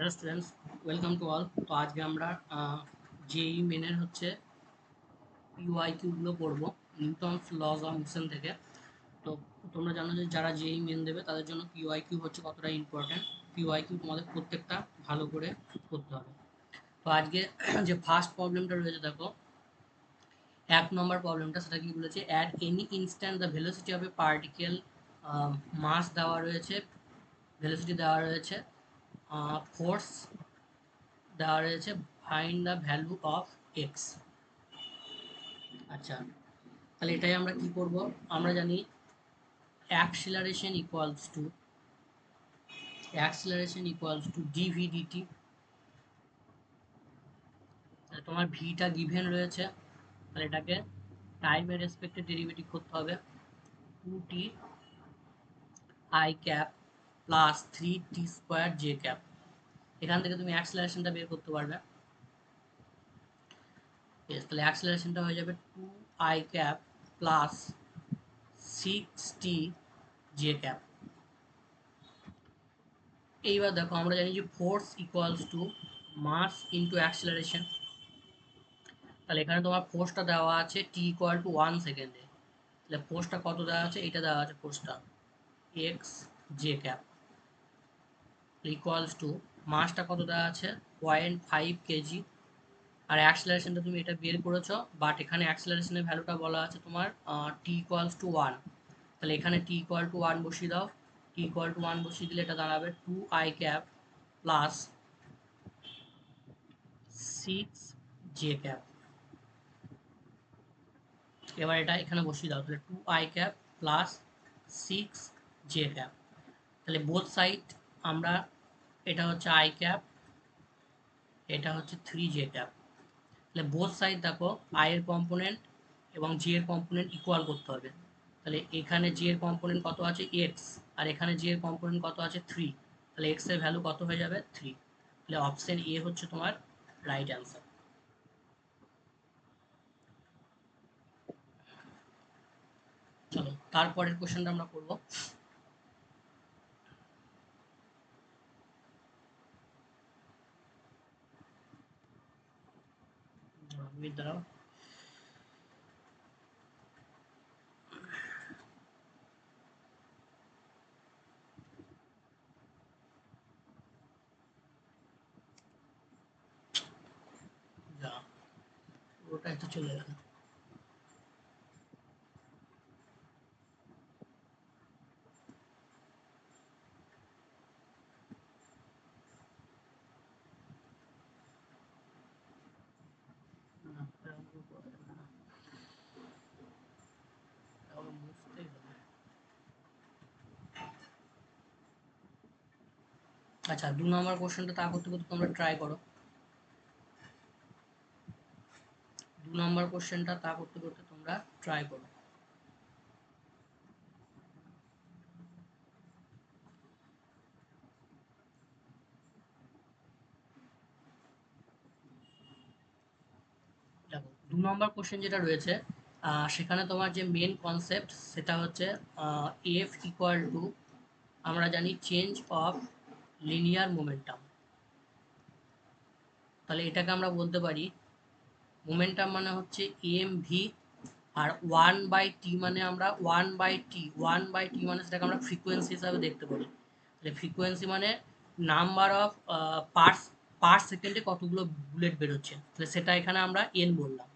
Hello students, welcome to all. তো আজকে আমরা জেই মেনের হচ্ছে পিওয়াইকিউগুলো পড়বো নিউটনস লজ অফ মোশন থেকে। তো তোমরা জানো যে যারা জেই মেন দেবে তাদের জন্য পিওয়াইকিউ হচ্ছে কতটা ইম্পর্ট্যান্ট। পিওয়াইকিউ তোমাদের প্রত্যেকটা ভালো করে করতে হবে। তো আজকে যে ফার্স্ট প্রবলেমটা রয়েছে দেখো, 1 নম্বর প্রবলেমটা, সেটা কি বলেছে? At any instant the velocity of a particle, mass দেওয়া রয়েছে, ভেলোসিটি দেওয়া রয়েছে, ফোর্স দেওয়া রয়েছে, find the value of x. আচ্ছা, তাহলে এটাই আমরা কি করব? আমরা জানি acceleration equals to dv dt. তোমার ভিটা গিভেন রয়েছে, তাহলে এটাকে টাইমের রেসপেক্টে ডেরিভেটিভ করতে হবে। 2t I cap plus 3t square J cap. এখান থেকে তুমি অ্যাক্সিলারেশনটা বের করতে পারবে। তাহলে অ্যাক্সিলারেশনটা হয়ে যাবে 2i cap plus 6t J cap. এইবার দেখো, আমরা জানি যে force equals to mass into acceleration. তাহলে এখানে তোমার ফোর্সটা দেওয়া আছে টি ইকুয়াল টু 1 সেকেন্ডে। তাহলে ফোর্সটা কত দেওয়া আছে? এটা দেওয়া আছে ফোর্সটা x j cap equals to মাসটা কত দেওয়া আছে 0.5 কেজি। আর অ্যাক্সিলারেশনটা তুমি এটা বের করেছো, বাট এখানে অ্যাক্সিলারেশনের ভ্যালুটা বলা আছে তোমার টি ইকুয়ালস টু 1। তাহলে এখানে টি ইকুয়াল টু 1 বসিয়ে দাও। টি ইকুয়াল টু 1 বসিয়ে দিলে এটা দাঁড়াবে 2i cap plus 6 J cap. এবার এটা এখানে বসিয়ে দাও, তাহলে 2i cap plus 6 J cap. তাহলে বোথ সাইড আমরা, এটা হচ্ছে আই ক্যাপ, এটা হচ্ছে 3 জে ক্যাপ। তাহলে বোথ সাইড দেখো, আই এর কম্পোনেন্ট এবং জি এর কম্পোনেন্ট ইকুয়াল করতে হবে। তাহলে এখানে জি এর কম্পোনেন্ট কত আছে? এক্স। আর এখানে জি এর কম্পোনেন্ট কত আছে? 3। তাহলে এক্স এর ভ্যালু কত হয়ে যাবে? 3। তাহলে অপশন এ হচ্ছে তোমার রাইট অ্যান্সার। চলো তারপরের কোশ্চেনটা আমরা করবো। দাঁড়াও, যা ওটা একটু চলে গেল। আচ্ছা, 2 নম্বর কোশ্চেনটা তা করতে করতে তোমরা ট্রাই করো। 2 নম্বর কোশ্চেনটা তা করতে করতে তোমরা ট্রাই করো। দেখো, 2 নম্বর কোশ্চেন যেটা রয়েছে, সেখানে তোমার যে মেন কনসেপ্ট সেটা হচ্ছে এফ ইকুয়াল টু, আমরা জানি চেঞ্জ অফ লিনিয়ার মোমেন্টাম। তাহলে এটাকে আমরা বলতে পারি মোমেন্টাম মানে হচ্ছে এম ভি, আর 1/t মানে আমরা 1/t, 1/t মানে সেটাকে আমরা ফ্রিকোয়েন্সি হিসাবে দেখতে পারি। তাহলে ফ্রিকোয়েন্সি মানে নাম্বার অফ পার সেকেন্ডে কতগুলো বুলেট বেরোচ্ছে, তাহলে সেটা এখানে আমরা এন বললাম।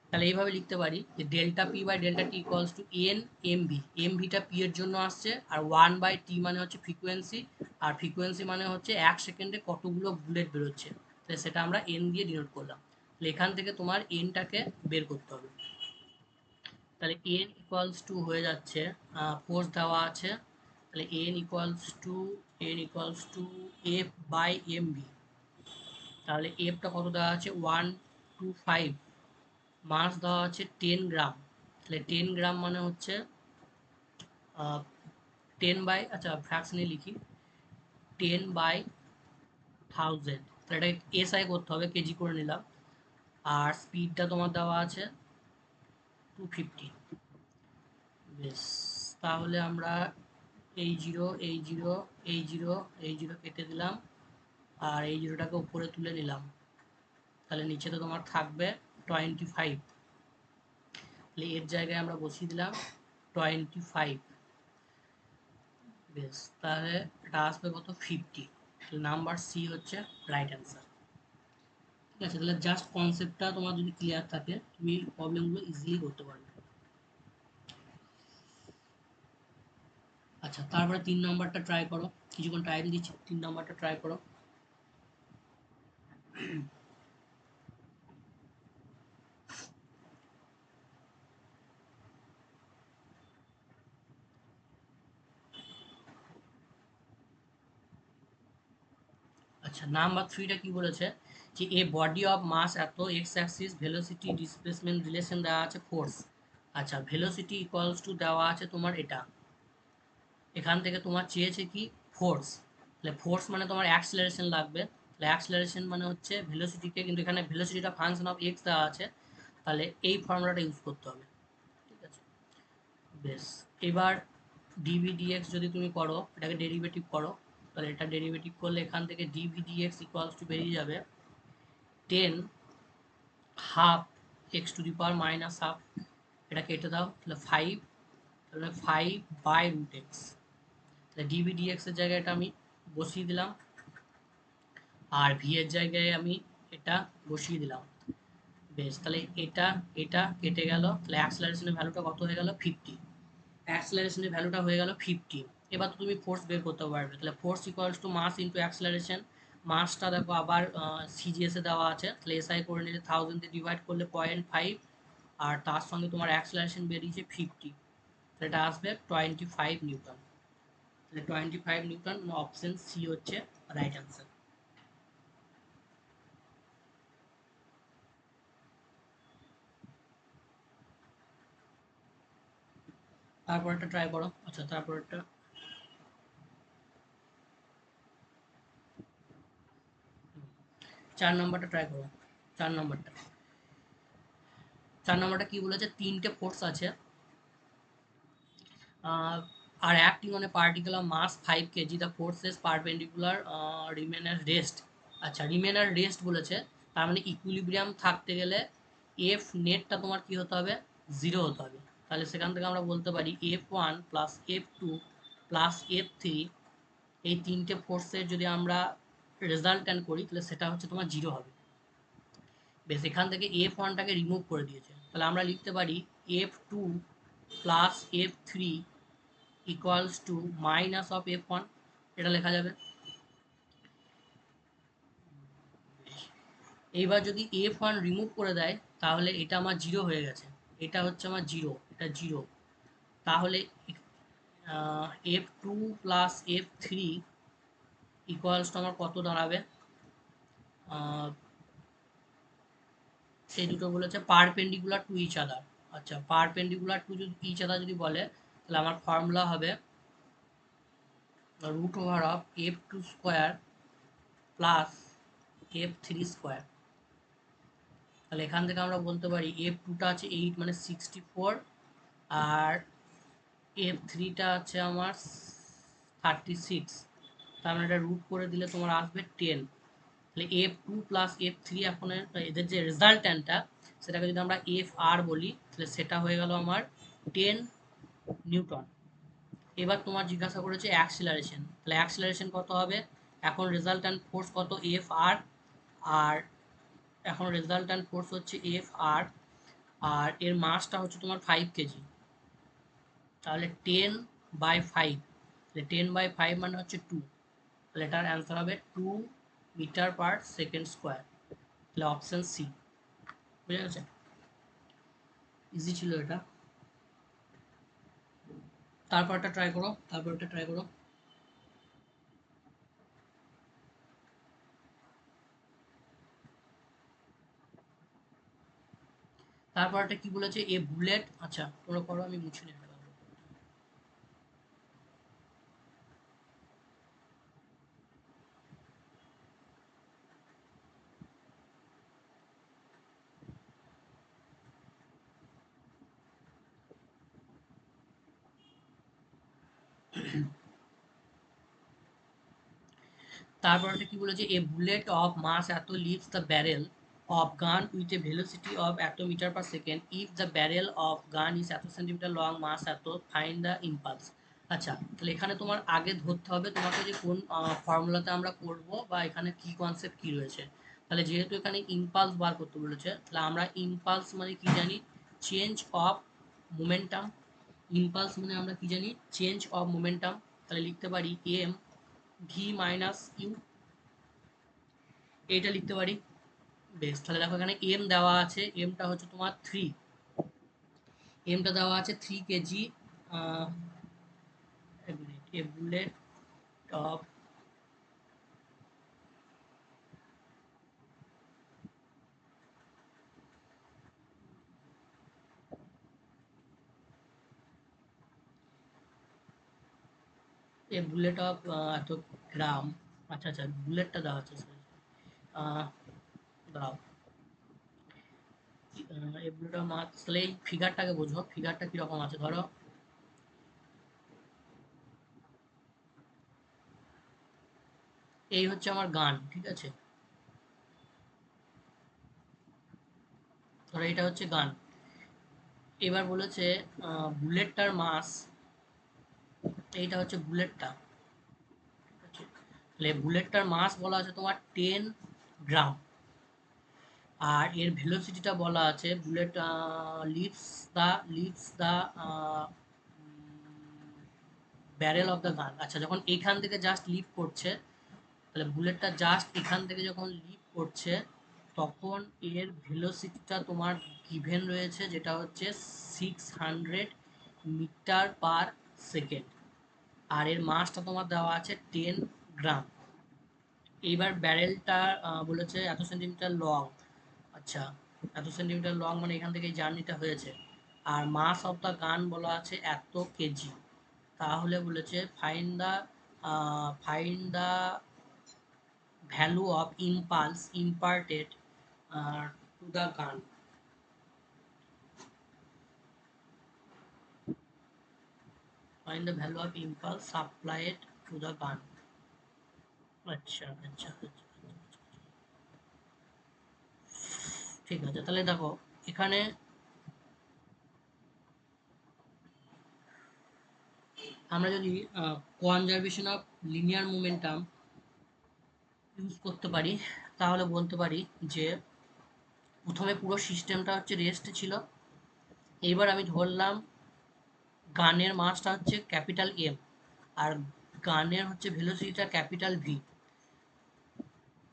তাহলে এইভাবে লিখতে পারি যে delta P by delta T equals to N M V. M ভিটা পি এর জন্য আসছে, আর 1/t মানে হচ্ছে ফ্রিকোয়েন্সি, আর ফ্রিকোয়েন্সি মানে হচ্ছে 1 সেকেন্ডে কতগুলো বুলেট বেরোচ্ছে, তাহলে সেটা আমরা এন দিয়ে ডিনোট করলাম। তাহলে এখান থেকে তোমার এনটাকে বের করতে হবে। তাহলে এন ইকুয়ালস টু হয়ে যাচ্ছে, ফোর্স দেওয়া আছে, তাহলে N equals to F by M V. তাহলে এফটা কত দেওয়া আছে? 125। মাস দেওয়া আছে 10 গ্রাম। তাহলে 10 গ্রাম মানে হচ্ছে 10 বাই, আচ্ছা ফ্র্যাকশনে লিখি, 10/1000। তাহলে এটা এসআই করতে হবে, কেজি করে নিলাম। আর স্পিডটা তোমার দেওয়া আছে 250। বেশ, তাহলে আমরা এই জিরো এই জিরো এই জিরো এই জিরো কেটে দিলাম, আর এই জিরোটাকে উপরে তুলে নিলাম, তাহলে নিচে তো তোমার থাকবে 25, তাহলে এর জায়গায় আমরা বসিয়ে দিলাম 25। বেশ, তাহলে এটা আসবে কত, 50। নাম্বার সি হচ্ছে রাইট অ্যান্সার। ঠিক আছে, তাহলে জাস্ট কনসেপ্টটা তোমার যদি ক্লিয়ার থাকে তুমি প্রবলেমগুলো ইজিলি করতে পারবে। আচ্ছা, তারপরে 3 নম্বরটা ট্রাই করো, কিছুক্ষণ টাইম দিচ্ছি, 3 নম্বরটা ট্রাই করো। আচ্ছা, নাম্বার 3টা কি বলেছে, যে এ বডি অফ মাস এত x Axis velocity displacement relation দেওয়া আছে ফোর্স। আচ্ছা, ভেলোসিটি ইকুয়ালস টু দেওয়া আছে তোমার এটা, এখান থেকে তোমার চেয়েছে কি ফোর্স, তাহলে ফোর্স মানে তোমার অ্যাক্সিলারেশন লাগবে, তাহলে অ্যাক্সিলারেশন মানে হচ্ছে ভেলোসিটিকে, কিন্তু এখানে ভেলোসিটিটা ফাংশন অফ এক্স দেওয়া আছে, তাহলে এই ফর্মুলাটা ইউজ করতে হবে। ঠিক আছে, বেশ, এবার ডিভি ডিএক্স যদি তুমি করো, এটাকে ডেরিভেটিভ করো, তাহলে এটা ডেরিভেটিভ করলে এখান থেকে ডিভি ডিএক্স ইকুয়ালস টু বেরিয়ে যাবে 10 half x to the power minus half, এটা কেটে দাও, তাহলে 5, তাহলে 5/√x, তাহলে ডিভি ডিএক্স এর জায়গায় এটা আমি বসিয়ে দিলাম, আর ভি এর জায়গায় আমি এটা বসিয়ে দিলাম। বেশ, তাহলে এটা এটা কেটে গেল, তাহলে অ্যাক্সেলারেশনের ভ্যালুটা কত হয়ে গেল, 50। অ্যাক্সেলারেশনের ভ্যালুটা হয়ে গেল 50। এবার তো তুমি ফোর্স বের করতে পারবে, তাহলে force equals to mass into acceleration. মাসটা দেখো আবার সিজিএসে দেওয়া আছে, তাহলে এসআই করে নিলে 1000 দিয়ে ডিভাইড করলে 0.5, আর তার সঙ্গে তোমার অ্যাক্সেলারেশন বেরিয়েছে 50, তাহলে এটা আসবে 25 নিউটন। তাহলে 25 নিউটন, অপশন সি হচ্ছে রাইট অ্যান্সার। তারপর একটা ট্রাই করো। আচ্ছা, তারপর একটা 4 নম্বরটা ট্রাই করো। 4 নম্বরটা 4 নম্বরটা কি বলেছে, তিনটে ফোর্স আছে, আর acting on a particular mass 5 kg the force is perpendicular remain at rest। আচ্ছা, রিমেন আর রেস্ট বলেছে, তার মানে ইকুইলিব্রিয়াম থাকতে গেলে এফ নেটটা তোমার কি হতে হবে, 0 হতে হবে, তাহলে সেখান থেকে আমরা বলতে পারি F1 plus F2 plus F3, এই তিনটে ফোর্সের যদি আমরা রেজাল্ট্যান্ট করি তাহলে সেটা হচ্ছে তোমার 0 হবে। বেশ, এখান থেকে F1টাকে রিমুভ করে দিয়েছে, তাহলে আমরা লিখতে পারি F2 plus F3 equals to minus of F1, এটা লেখা যাবে। এইবার যদি F1 রিমুভ করে দেয় তাহলে এটা আমার 0 হয়ে গেছে, এটা হচ্ছে আমার 0, এটা 0, তাহলে F2 plus F3 equals to আমার কত দাঁড়াবে, সেই দুটো বলেছে পারপেন্ডিকুলার টু ইচ আদার। আচ্ছা, পারপেন্ডিকুলার টু যদি ইচ আদার যদি বলে, তাহলে আমার ফর্মুলা হবে root over of F2 square plus F3 square. তাহলে এখান থেকে আমরা বলতে পারি F2টা আছে 8 মানে 64, আর F3টা আছে আমার 36, তার মানে এটা রুট করে দিলে তোমার আসবে 10। তাহলে F2 প্লাস F3 এখন এদের যে রেজাল্ট্যান্টটা সেটাকে যদি আমরা FR বলি, তাহলে সেটা হয়ে গেল আমার 10 নিউটন। এবার তোমার জিজ্ঞাসা করেছে অ্যাক্সিলারেশন, তাহলে অ্যাক্সিলারেশন কত হবে, এখন রেজাল্ট্যান্ট ফোর্স কত, FR, আর এখন রেজাল্ট্যান্ট ফোর্স হচ্ছে FR, আর এর মাসটা হচ্ছে তোমার 5 কেজি, তাহলে 10/5, তাহলে 10/5 মানে হচ্ছে 2, তাহলে এটার অ্যান্সার হবে 2 মিটার পার সেকেন্ড স্কোয়ার, তাহলে অপশন সি। বুঝে গেছে, ইজি ছিল এটা। তারপরটা ট্রাই করো, তারপরটা ট্রাই করো। তারপরটা কি বলেছে, এ বুলেট, আচ্ছা তোমরা করো, আমি মুছে নিই। তারপরটা কি বলেছে, এ বুলেট অফ মাস এত leaves the barrel of gun with a velocity of এত metre per second if the barrel of gun is এত সেন্টিমিটার লং মাস এত ফাইন্ড দ্য ইম্পালস। আচ্ছা, তাহলে এখানে তোমার আগে ধরতে হবে তোমাকে যে কোন ফর্মুলাতে আমরা করব বা এখানে কি কনসেপ্ট কি রয়েছে। তাহলে যেহেতু এখানে ইম্পালস বার করতে বলেছে, তাহলে আমরা ইম্পালস মানে কি জানি, চেঞ্জ অফ মোমেন্টাম। ইম্পালস মানে আমরা কি জানি, চেঞ্জ অফ মোমেন্টাম। তাহলে লিখতে পারি এম ভি মাইনাস ইউ, এটা লিখতে পারি। বেশ, তাহলে দেখো এখানে এম দেওয়া আছে, এমটা হচ্ছে তোমার 3, এমটা দেওয়া আছে 3 কেজি। এ বুলেট অফ এত গ্রাম। আচ্ছা আচ্ছা, বুলেটটা দেওয়া আছে sorry। দাও, এই বুলেট অফ মাস, তাহলে এই ফিগারটাকে বোঝো, ফিগারটা কিরকম আছে। ধরো এই হচ্ছে আমার গান, ঠিক আছে, ধরো এটা হচ্ছে গান। এবার বলেছে বুলেটটার মাস, এইটা হচ্ছে বুলেটটা, ঠিক আছে। তাহলে বুলেটটার মাস বলা আছে তোমার 10 গ্রাম, আর এর ভেলোসিটিটা বলা আছে bullet leaves the barrel of the gun. আচ্ছা, যখন এখান থেকে জাস্ট লিভ করছে, তাহলে বুলেটটা জাস্ট এখান থেকে যখন লিভ করছে, তখন এর ভেলোসিটিটা তোমার গিভেন রয়েছে, যেটা হচ্ছে 600 মিটার পার সেকেন্ড, আর এর মাসটা তোমার দেওয়া আছে 10 গ্রাম। এইবার ব্যারেলটা বলেছে এত সেন্টিমিটার লং। আচ্ছা, এত সেন্টিমিটার লং মানে এখান থেকে এই জার্নিটা হয়েছে, আর মাস অফ দ্য গান বলা আছে এত কেজি। তাহলে বলেছে find the value of impulse imparted to the gun. Find the value of impulse supplied to the gun. আচ্ছা আচ্ছা আচ্ছা, ঠিক আছে। তাহলে দেখো এখানে আমরা যদি conservation of linear momentum use করতে পারি, তাহলে বলতে পারি যে প্রথমে পুরো সিস্টেমটা হচ্ছে রেস্ট ছিল। এইবার আমি ধরলাম গানের মাসটা হচ্ছে ক্যাপিটাল এম, আর গানের হচ্ছে ভেলোসিটিটা ক্যাপিটাল ভি।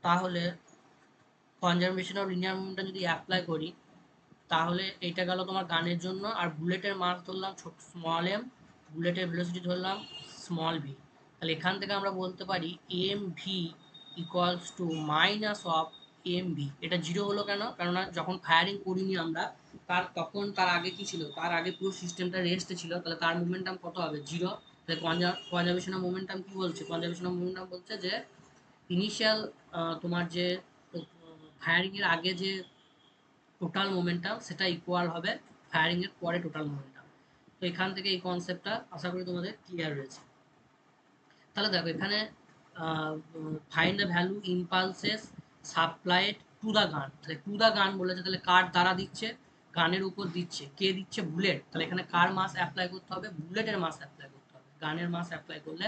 তাহলে কনজারভেশন অফ লিনিয়ার মোমেন্টাম যদি অ্যাপ্লাই করি, তাহলে এইটা গেল তোমার গানের জন্য। আর বুলেটের মাস ধরলাম ছোট স্মল এম, বুলেটের ভেলোসিটি ধরলাম স্মল ভি। তাহলে এখান থেকে আমরা বলতে পারি M V equals to minus of M V. এটা জিরো হলো কেন? কেননা যখন ফায়ারিং করিনি আমরা, তার আগে কি ছিল, তার আগে পুরো সিস্টেমটা রেস্টে ছিল, তাহলে তার মুভমেন্টাম কত হবে? জিরো। তাহলে কনজারভেশন অফ মোমেন্টাম কি বলছে? কনজারভেশন অফ মোমেন্টাম বলছে যে ইনিশিয়াল তোমার যে ফায়ারিং এর আগে যে টোটাল মোমেন্টাম, সেটা ইকুয়াল হবে ফায়ারিং এর পরে টোটাল মোমেন্টাম। তো এখান থেকে এই কনসেপ্টটা আশা করি তোমাদের ক্লিয়ার রয়েছে। তাহলে দেখো এখানে find the value impulses supplied to the গান। তাহলে টু দ্য গান বলেছে, তাহলে কার দ্বারা দিচ্ছে? গানের উপর দিচ্ছে। কে দিচ্ছে? বুলেট। তাহলে এখানে কার মাস অ্যাপ্লাই করতে হবে? বুলেটের মাস অ্যাপ্লাই করতে হবে, গানের মাস অ্যাপ্লাই করলে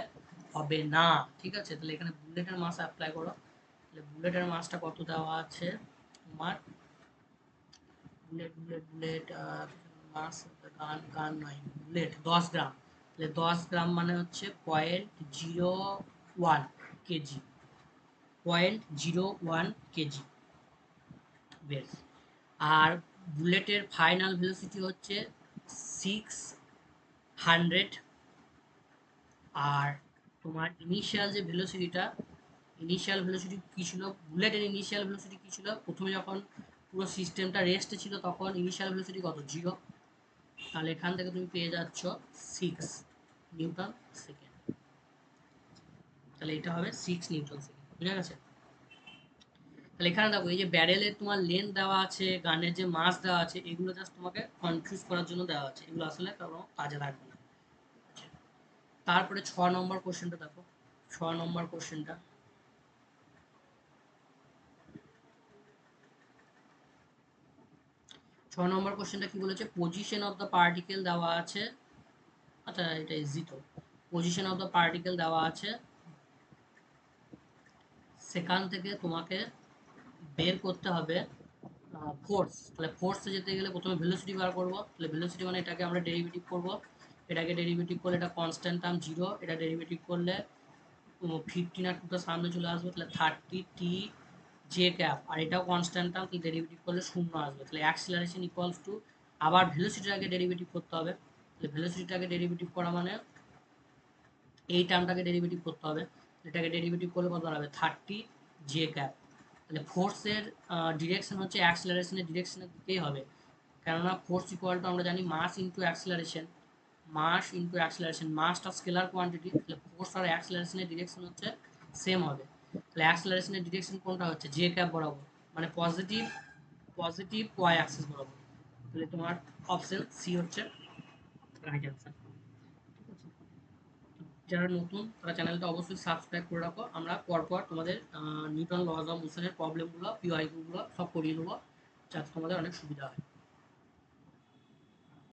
হবে না, ঠিক আছে। তাহলে এখানে বুলেটের মাস অ্যাপ্লাই করো। তাহলে বুলেটের মাসটা কত দেওয়া আছে তোমার? বুলেট মাস, গান নয়, বুলেট 10 গ্রাম। তাহলে 10 গ্রাম মানে হচ্ছে 0.01 কেজি, 0.01 কেজি। বেশ, আর বুলেটের ফাইনাল ভেলোসিটি হচ্ছে 600। আর তোমার ইনিশিয়াল ভেলোসিটি কি ছিল? বুলেটের ইনিশিয়াল ভেলোসিটি কি ছিল? প্রথমে যখন পুরো সিস্টেমটা রেস্টে ছিল, তখন ইনিশিয়াল ভেলোসিটি কত? জিরো। তাহলে এখান থেকে তুমি পেয়ে যাচ্ছ 6 নিউটন সেকেন্ড। তাহলে এটা হবে 6 নিউটন সেকেন্ড, বুঝা গেছে? তাহলে এখানে দেখো এই যে ব্যারেলের তোমার লেন্থ দেওয়া আছে, গানের যে মাস দেওয়া আছে, এগুলো জাস্ট তোমাকে কনফিউজ করার জন্য দেওয়া আছে, এগুলো আসলে কোনো কাজে লাগবে না। তারপরে 6 নম্বর কোশ্চেনটা দেখো। 6 নম্বর কোশ্চেনটা নম্বর কোশ্চেনটা কি বলেছে, পজিশন অফ দ্য পার্টিকেল দেওয়া আছে, আচ্ছা এটা ইজি তো, পজিশন অফ দ্য পার্টিকেল দেওয়া আছে, সেখান থেকে তোমাকে বের করতে হবে ফোর্স। তাহলে ফোর্সে যেতে গেলে প্রথমে ভেলোসিটি বার করবো, তাহলে ভেলোসিটি মানে এটাকে আমরা ডেরিভেটিভ করব, এটাকে ডেরিভেটিভ করলে এটা কনস্ট্যান্ট টার্ম 0, এটা ডেরিভেটিভ করলে 15 আর 2টা সামনে চলে আসবে, তাহলে 30 জে ক্যাপ, আর এটাও কনস্ট্যান্ট টার্ম, তাহলে ডেরিভেটিভ করলে 0 আসবে, তাহলে অ্যাক্সিলারেশন ইকুয়ালস টু, আবার ভেলোসিটিটাকে ডেরিভেটিভ করতে হবে, তাহলে ভেলোসিটিটাকে ডেরিভেটিভ করা মানে এই টার্মটাকে ডেরিভেটিভ করতে হবে, এটাকে ডেরিভেটিভ করলে কত দাঁড়াবে 30 জে ক্যাপ। তাহলে ফোর্সের ডিরেকশন হচ্ছে অ্যাক্সিলারেশনের ডিরেকশনের দিকেই হবে, কেননা ফোর্স ইকুয়াল টু আমরা জানি mass into acceleration, mass into acceleration, মাসটা স্কেলার কোয়ান্টিটি, তাহলে ফোর্স আর অ্যাক্সিলারেশনের ডিরেকশন হচ্ছে সেম হবে, তাহলে অ্যাক্সিলারেশনের ডিরেকশন কোনটা হচ্ছে জে ক্যাপ বরাবর, মানে পজিটিভ পজিটিভ ওয়াই অ্যাক্সিস বরাবর, তাহলে তোমার অপশন সি হচ্ছে রাইট অ্যান্সার। ঠিক আছে, যারা নতুন তারা চ্যানেলটা অবশ্যই সাবস্ক্রাইব করে রাখো, আমরা পরপর তোমাদের নিউটন লজ অফ মোশনের প্রবলেমগুলো পিওয়াইগুলো সব করিয়ে দেবো, যাতে তোমাদের অনেক সুবিধা হয়।